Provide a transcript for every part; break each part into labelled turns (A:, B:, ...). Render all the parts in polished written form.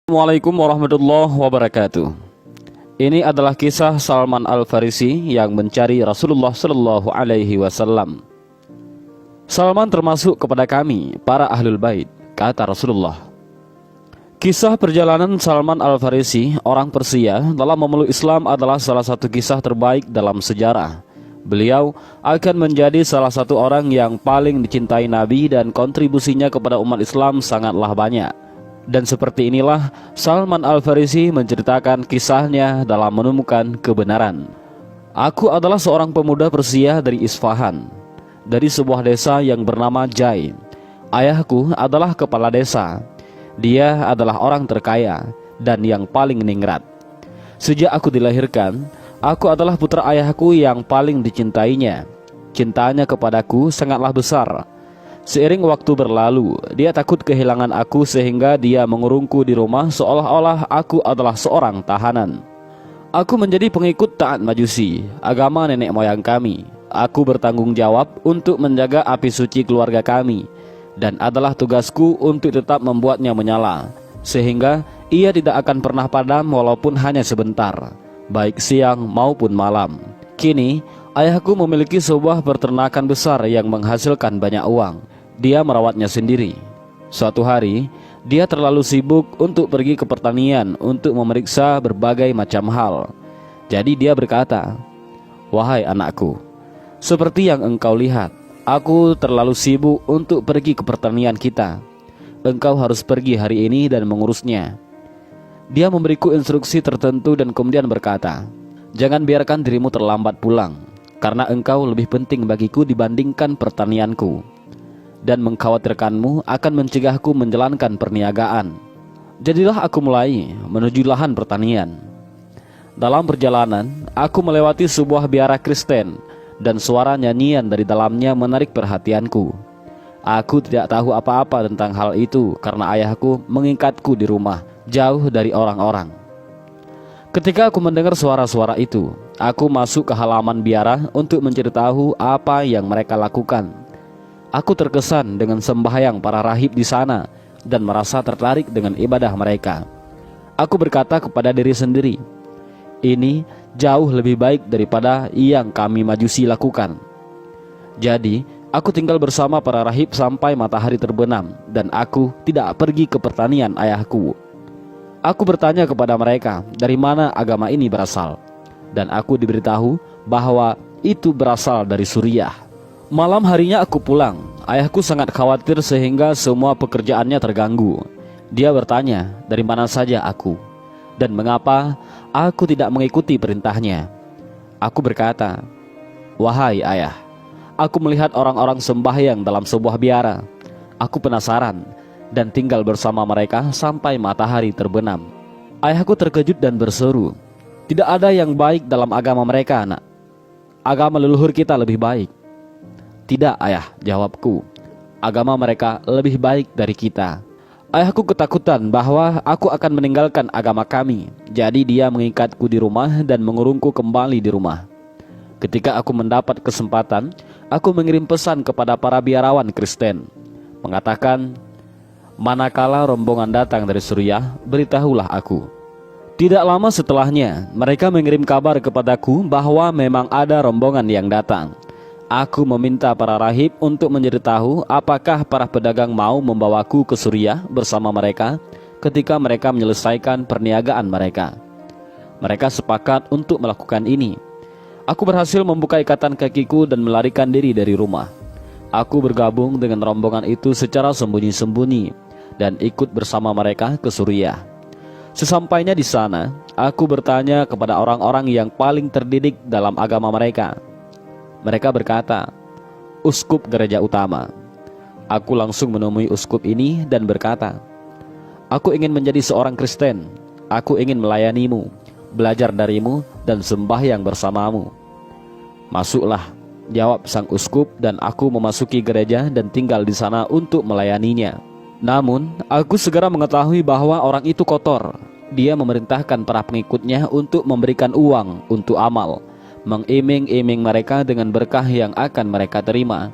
A: Assalamualaikum warahmatullahi wabarakatuh. Ini adalah kisah Salman Al-Farisi yang mencari Rasulullah Shallallahu Alaihi Wasallam. Salman termasuk kepada kami, para ahlul bait, kata Rasulullah. Kisah perjalanan Salman Al-Farisi, orang Persia, dalam memeluk Islam adalah salah satu kisah terbaik dalam sejarah. Beliau akan menjadi salah satu orang yang paling dicintai Nabi dan kontribusinya kepada umat Islam sangatlah banyak. Dan seperti inilah Salman Al-Farisi menceritakan kisahnya dalam menemukan kebenaran. Aku adalah seorang pemuda Persia dari Isfahan, dari sebuah desa yang bernama Jai. Ayahku adalah kepala desa. Dia adalah orang terkaya dan yang paling ningrat. Sejak aku dilahirkan, aku adalah putra ayahku yang paling dicintainya. Cintanya kepadaku sangatlah besar. Seiring waktu berlalu, dia takut kehilangan aku sehingga dia mengurungku di rumah seolah-olah aku adalah seorang tahanan. Aku menjadi pengikut taat Majusi, agama nenek moyang kami. Aku bertanggung jawab untuk menjaga api suci keluarga kami, dan adalah tugasku untuk tetap membuatnya menyala, sehingga ia tidak akan pernah padam walaupun hanya sebentar, baik siang maupun malam. Kini, ayahku memiliki sebuah peternakan besar yang menghasilkan banyak uang. Dia merawatnya sendiri. Suatu hari, dia terlalu sibuk untuk pergi ke pertanian untuk memeriksa berbagai macam hal. Jadi dia berkata, "Wahai anakku, seperti yang engkau lihat, aku terlalu sibuk untuk pergi ke pertanian kita. Engkau harus pergi hari ini dan mengurusnya." Dia memberiku instruksi tertentu dan kemudian berkata, "Jangan biarkan dirimu terlambat pulang, karena engkau lebih penting bagiku dibandingkan pertanianku. Dan mengkhawatirkanmu akan mencegahku menjalankan perniagaan. Jadilah aku mulai menuju lahan pertanian. Dalam perjalanan, aku melewati sebuah biara Kristen, dan suara nyanyian dari dalamnya menarik perhatianku. Aku tidak tahu apa-apa tentang hal itu karena ayahku mengikatku di rumah, jauh dari orang-orang. Ketika aku mendengar suara-suara itu, aku masuk ke halaman biara untuk mencari tahu apa yang mereka lakukan. Aku terkesan dengan sembahyang para rahib di sana dan merasa tertarik dengan ibadah mereka. Aku berkata kepada diri sendiri, ini jauh lebih baik daripada yang kami Majusi lakukan. Jadi, aku tinggal bersama para rahib sampai matahari terbenam dan aku tidak pergi ke pertanian ayahku. Aku bertanya kepada mereka dari mana agama ini berasal, dan aku diberitahu bahwa itu berasal dari Suriah. Malam harinya aku pulang. Ayahku sangat khawatir sehingga semua pekerjaannya terganggu. Dia bertanya dari mana saja aku dan mengapa aku tidak mengikuti perintahnya. Aku berkata, "Wahai ayah, aku melihat orang-orang sembahyang dalam sebuah biara. Aku penasaran dan tinggal bersama mereka sampai matahari terbenam." Ayahku terkejut dan berseru, "Tidak ada yang baik dalam agama mereka, anak. Agama leluhur kita lebih baik." "Tidak, ayah," jawabku. "Agama mereka lebih baik dari kita." Ayahku ketakutan bahwa aku akan meninggalkan agama kami. Jadi dia mengikatku di rumah dan mengurungku kembali di rumah. Ketika aku mendapat kesempatan, aku mengirim pesan kepada para biarawan Kristen, mengatakan, "Manakala rombongan datang dari Suriah, beritahulah aku." Tidak lama setelahnya, mereka mengirim kabar kepadaku bahwa memang ada rombongan yang datang. Aku meminta para rahib untuk mencari tahu apakah para pedagang mau membawaku ke Suriah bersama mereka ketika mereka menyelesaikan perniagaan mereka. Mereka sepakat untuk melakukan ini. Aku berhasil membuka ikatan kakiku dan melarikan diri dari rumah. Aku bergabung dengan rombongan itu secara sembunyi-sembunyi dan ikut bersama mereka ke Suriah. Sesampainya di sana, aku bertanya kepada orang-orang yang paling terdidik dalam agama mereka. Mereka berkata, "Uskup gereja utama." Aku langsung menemui uskup ini dan berkata, "Aku ingin menjadi seorang Kristen. Aku ingin melayanimu, belajar darimu, dan sembahyang bersamamu." "Masuklah," jawab sang uskup, dan aku memasuki gereja dan tinggal di sana untuk melayaninya. Namun, aku segera mengetahui bahwa orang itu kotor. Dia memerintahkan para pengikutnya untuk memberikan uang untuk amal, mengiming-iming mereka dengan berkah yang akan mereka terima.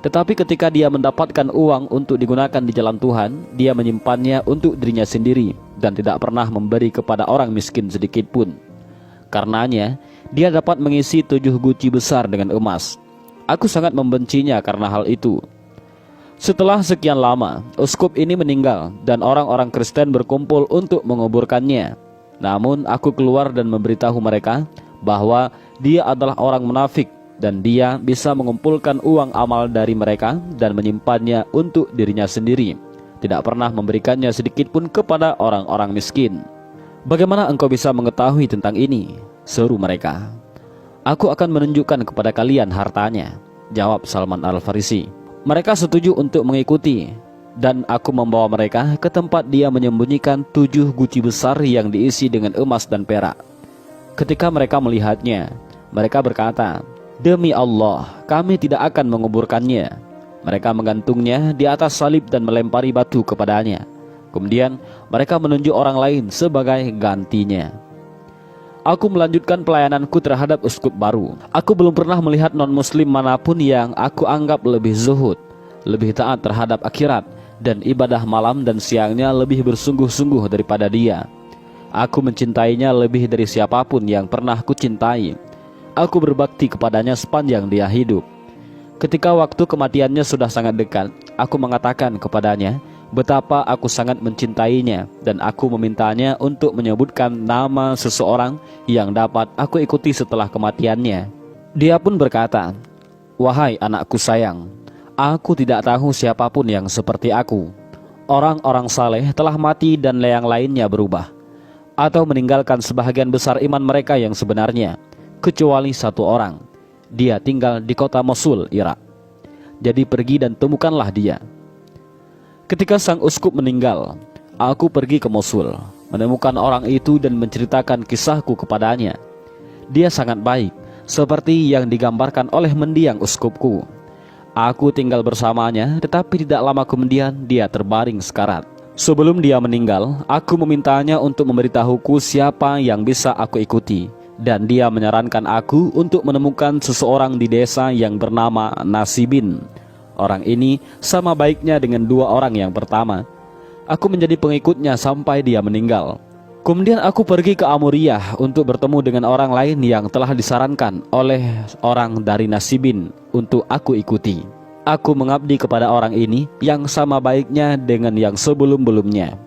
A: Tetapi ketika dia mendapatkan uang untuk digunakan di jalan Tuhan, dia menyimpannya untuk dirinya sendiri, dan tidak pernah memberi kepada orang miskin sedikit pun. Karenanya, dia dapat mengisi 7 guci besar dengan emas. Aku sangat membencinya karena hal itu. Setelah sekian lama, uskup ini meninggal dan orang-orang Kristen berkumpul untuk menguburkannya. Namun aku keluar dan memberitahu mereka bahwa dia adalah orang munafik dan dia bisa mengumpulkan uang amal dari mereka dan menyimpannya untuk dirinya sendiri, tidak pernah memberikannya sedikit pun kepada orang-orang miskin. Bagaimana engkau bisa mengetahui tentang ini? Seru mereka. Aku akan menunjukkan kepada kalian hartanya, jawab Salman Al-Farisi. Mereka setuju untuk mengikuti, dan aku membawa mereka ke tempat dia menyembunyikan 7 guci besar yang diisi dengan emas dan perak. Ketika mereka melihatnya, mereka berkata, "Demi Allah, kami tidak akan menguburkannya." Mereka menggantungnya di atas salib dan melempari batu kepadanya. Kemudian mereka menunjuk orang lain sebagai gantinya. Aku melanjutkan pelayananku terhadap uskup baru. Aku belum pernah melihat non-muslim manapun yang aku anggap lebih zuhud, lebih taat terhadap akhirat, dan ibadah malam dan siangnya lebih bersungguh-sungguh daripada dia. Aku mencintainya lebih dari siapapun yang pernah kucintai. Aku berbakti kepadanya sepanjang dia hidup. Ketika waktu kematiannya sudah sangat dekat, aku mengatakan kepadanya betapa aku sangat mencintainya, dan aku memintanya untuk menyebutkan nama seseorang yang dapat aku ikuti setelah kematiannya. Dia pun berkata, "Wahai anakku sayang, aku tidak tahu siapapun yang seperti aku. Orang-orang saleh telah mati dan yang lainnya berubah, atau meninggalkan sebahagian besar iman mereka yang sebenarnya, kecuali satu orang. Dia tinggal di kota Mosul, Irak. Jadi pergi dan temukanlah dia." Ketika sang uskup meninggal, aku pergi ke Mosul, menemukan orang itu dan menceritakan kisahku kepadanya. Dia sangat baik, seperti yang digambarkan oleh mendiang uskupku. Aku tinggal bersamanya, tetapi tidak lama kemudian dia terbaring sekarat. Sebelum dia meninggal, aku memintanya untuk memberitahuku siapa yang bisa aku ikuti, dan dia menyarankan aku untuk menemukan seseorang di desa yang bernama Nasibin. Orang ini sama baiknya dengan 2 orang yang pertama. Aku menjadi pengikutnya sampai dia meninggal. Kemudian aku pergi ke Amuriyah untuk bertemu dengan orang lain yang telah disarankan oleh orang dari Nasibin untuk aku ikuti. Aku mengabdi kepada orang ini yang sama baiknya dengan yang sebelum-belumnya.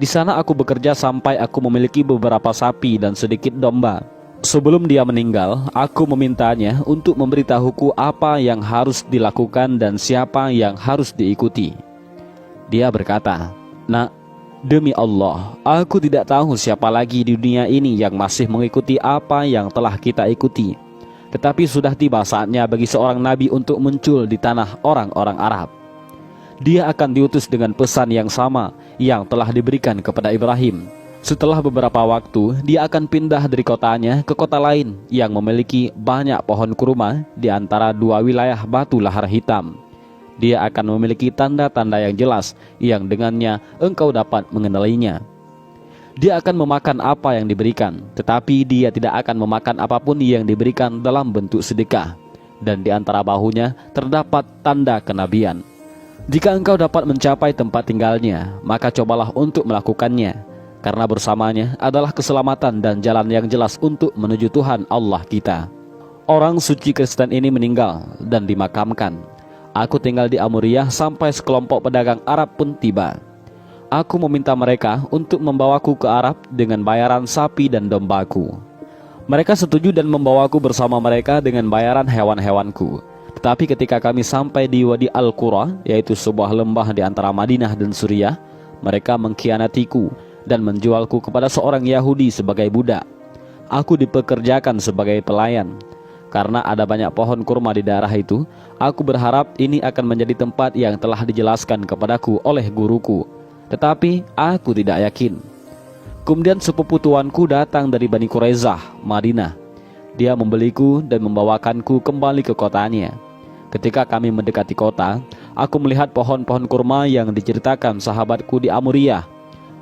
A: Di sana aku bekerja sampai aku memiliki beberapa sapi dan sedikit domba. Sebelum dia meninggal, aku memintanya untuk memberitahuku apa yang harus dilakukan dan siapa yang harus diikuti. Dia berkata, "Nak, demi Allah, aku tidak tahu siapa lagi di dunia ini yang masih mengikuti apa yang telah kita ikuti. Tetapi sudah tiba saatnya bagi seorang nabi untuk muncul di tanah orang-orang Arab. Dia akan diutus dengan pesan yang sama yang telah diberikan kepada Ibrahim. Setelah beberapa waktu, dia akan pindah dari kotanya ke kota lain yang memiliki banyak pohon kurma di antara 2 wilayah batu lahar hitam. Dia akan memiliki tanda-tanda yang jelas yang dengannya engkau dapat mengenalinya. Dia akan memakan apa yang diberikan, tetapi dia tidak akan memakan apapun yang diberikan dalam bentuk sedekah, dan di antara bahunya terdapat tanda kenabian. Jika engkau dapat mencapai tempat tinggalnya, maka cobalah untuk melakukannya, karena bersamanya adalah keselamatan dan jalan yang jelas untuk menuju Tuhan Allah kita." Orang suci Kristen ini meninggal dan dimakamkan. Aku tinggal di Amuriyah sampai sekelompok pedagang Arab pun tiba. Aku meminta mereka untuk membawaku ke Arab dengan bayaran sapi dan dombaku. Mereka setuju dan membawaku bersama mereka dengan bayaran hewan-hewanku. Tetapi ketika kami sampai di Wadi Al-Qura, yaitu sebuah lembah di antara Madinah dan Suriah, mereka mengkhianatiku dan menjualku kepada seorang Yahudi sebagai budak. Aku dipekerjakan sebagai pelayan. Karena ada banyak pohon kurma di daerah itu, aku berharap ini akan menjadi tempat yang telah dijelaskan kepadaku oleh guruku. Tetapi aku tidak yakin. Kemudian sepupu tuanku datang dari Bani Quraizah, Madinah. Dia membeliku dan membawakanku kembali ke kotanya. Ketika kami mendekati kota, aku melihat pohon-pohon kurma yang diceritakan sahabatku di Amuriyah.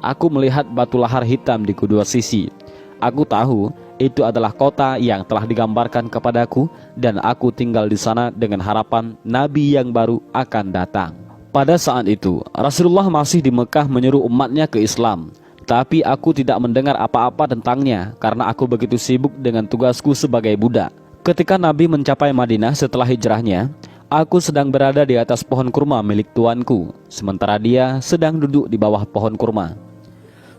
A: Aku melihat batu lahar hitam di kedua sisi. Aku tahu itu adalah kota yang telah digambarkan kepadaku, dan aku tinggal di sana dengan harapan Nabi yang baru akan datang. Pada saat itu, Rasulullah masih di Mekah menyuruh umatnya ke Islam, Tapi aku tidak mendengar apa-apa tentangnya karena aku begitu sibuk dengan tugasku sebagai budak. Ketika Nabi mencapai Madinah setelah hijrahnya, aku sedang berada di atas pohon kurma milik tuanku, sementara dia sedang duduk di bawah pohon kurma.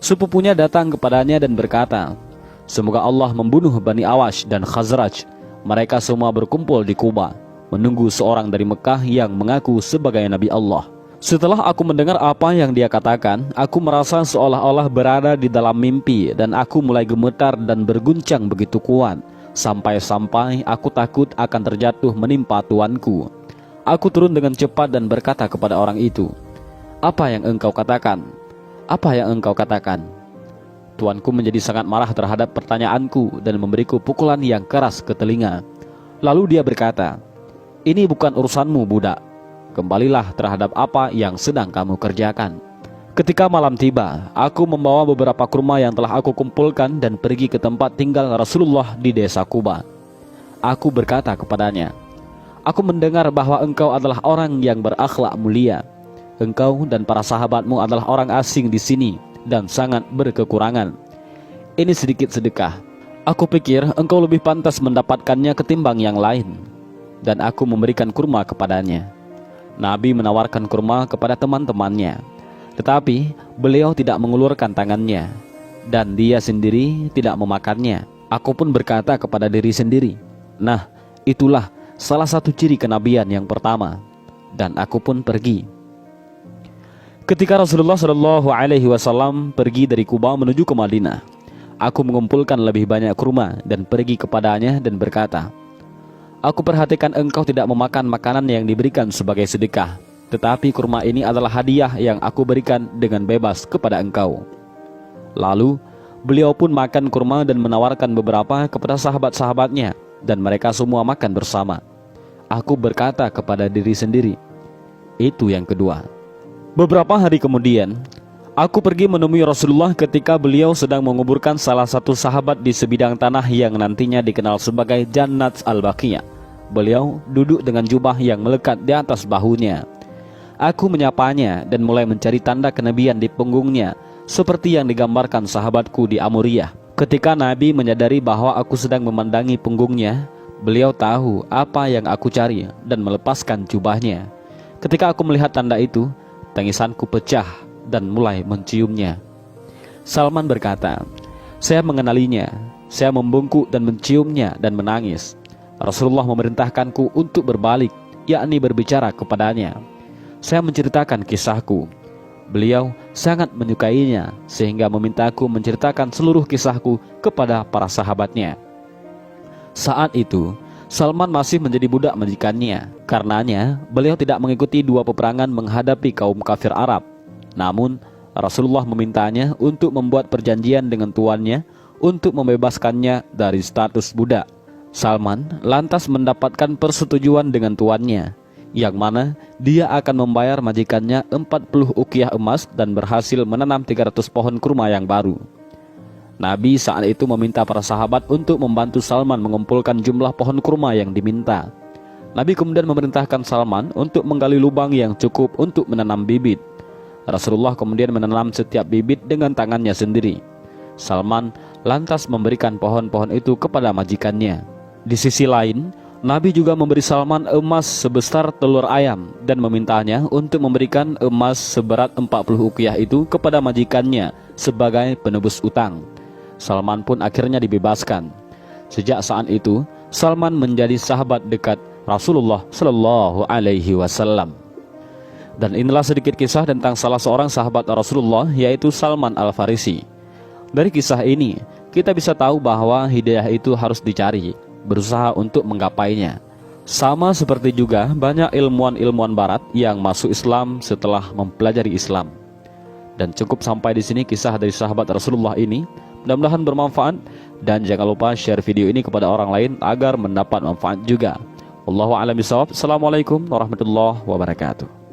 A: Sepupunya datang kepadanya dan berkata, "Semoga Allah membunuh Bani Awash dan Khazraj." Mereka semua berkumpul di Kuba, menunggu seorang dari Mekah yang mengaku sebagai Nabi Allah. Setelah aku mendengar apa yang dia katakan, aku merasa seolah-olah berada di dalam mimpi dan aku mulai gemetar dan berguncang begitu kuat, sampai-sampai aku takut akan terjatuh menimpa tuanku. Aku turun dengan cepat dan berkata kepada orang itu, "Apa yang engkau katakan? Apa yang engkau katakan?" Tuanku menjadi sangat marah terhadap pertanyaanku dan memberiku pukulan yang keras ke telinga. Lalu dia berkata, "Ini bukan urusanmu, budak. Kembalilah terhadap apa yang sedang kamu kerjakan." Ketika malam tiba, aku membawa beberapa kurma yang telah aku kumpulkan dan pergi ke tempat tinggal Rasulullah di desa Kuba. Aku berkata kepadanya, "Aku mendengar bahwa engkau adalah orang yang berakhlak mulia. Engkau dan para sahabatmu adalah orang asing di sini dan sangat berkekurangan. Ini sedikit sedekah. Aku pikir engkau lebih pantas mendapatkannya ketimbang yang lain." Dan aku memberikan kurma kepadanya. Nabi menawarkan kurma kepada teman-temannya, tetapi beliau tidak mengulurkan tangannya, dan dia sendiri tidak memakannya. Aku pun berkata kepada diri sendiri, "Nah, itulah salah satu ciri kenabian yang pertama." Dan aku pun pergi. Ketika Rasulullah SAW pergi dari Kuba menuju ke Madinah, aku mengumpulkan lebih banyak kurma dan pergi kepadanya dan berkata, "Aku perhatikan engkau tidak memakan makanan yang diberikan sebagai sedekah, tetapi kurma ini adalah hadiah yang aku berikan dengan bebas kepada engkau." Lalu beliau pun makan kurma dan menawarkan beberapa kepada sahabat-sahabatnya, dan mereka semua makan bersama. Aku berkata kepada diri sendiri, "Itu yang kedua." Beberapa hari kemudian, aku pergi menemui Rasulullah ketika beliau sedang menguburkan salah satu sahabat di sebidang tanah yang nantinya dikenal sebagai Jannat Al-Baqiyah. Beliau duduk dengan jubah yang melekat di atas bahunya. Aku menyapanya dan mulai mencari tanda kenabian di punggungnya, seperti yang digambarkan sahabatku di Amuriyah. Ketika Nabi menyadari bahwa aku sedang memandangi punggungnya, beliau tahu apa yang aku cari dan melepaskan jubahnya. Ketika aku melihat tanda itu, tangisanku pecah dan mulai menciumnya. Salman berkata, "Saya mengenalinya, saya membungkuk dan menciumnya dan menangis. Rasulullah memerintahkanku untuk berbalik, yakni berbicara kepadanya. Saya menceritakan kisahku. Beliau sangat menyukainya sehingga memintaku menceritakan seluruh kisahku kepada para sahabatnya." Saat itu Salman masih menjadi budak majikannya. Karenanya beliau tidak mengikuti dua peperangan menghadapi kaum kafir Arab. Namun Rasulullah memintanya untuk membuat perjanjian dengan tuannya untuk membebaskannya dari status budak. Salman lantas mendapatkan persetujuan dengan tuannya, yang mana dia akan membayar majikannya 40 uqiyah emas dan berhasil menanam 300 pohon kurma yang baru. Nabi saat itu meminta para sahabat untuk membantu Salman mengumpulkan jumlah pohon kurma yang diminta. Nabi kemudian memerintahkan Salman untuk menggali lubang yang cukup untuk menanam bibit. Rasulullah kemudian menanam setiap bibit dengan tangannya sendiri. Salman lantas memberikan pohon-pohon itu kepada majikannya. Di sisi lain, Nabi juga memberi Salman emas sebesar telur ayam dan memintanya untuk memberikan emas seberat 40 uqiyah itu kepada majikannya sebagai penebus utang. Salman pun akhirnya dibebaskan. Sejak saat itu, Salman menjadi sahabat dekat Rasulullah Shallallahu Alaihi Wasallam. Dan inilah sedikit kisah tentang salah seorang sahabat Rasulullah, yaitu Salman Al-Farisi. Dari kisah ini, kita bisa tahu bahwa hidayah itu harus dicari, berusaha untuk menggapainya. Sama seperti juga banyak ilmuwan-ilmuwan barat yang masuk Islam setelah mempelajari Islam. Dan cukup sampai di sini kisah dari sahabat Rasulullah ini. Mudah-mudahan bermanfaat, dan jangan lupa share video ini kepada orang lain agar mendapat manfaat juga. Wallahu a'lam bishawab. Assalamualaikum warahmatullahi wabarakatuh.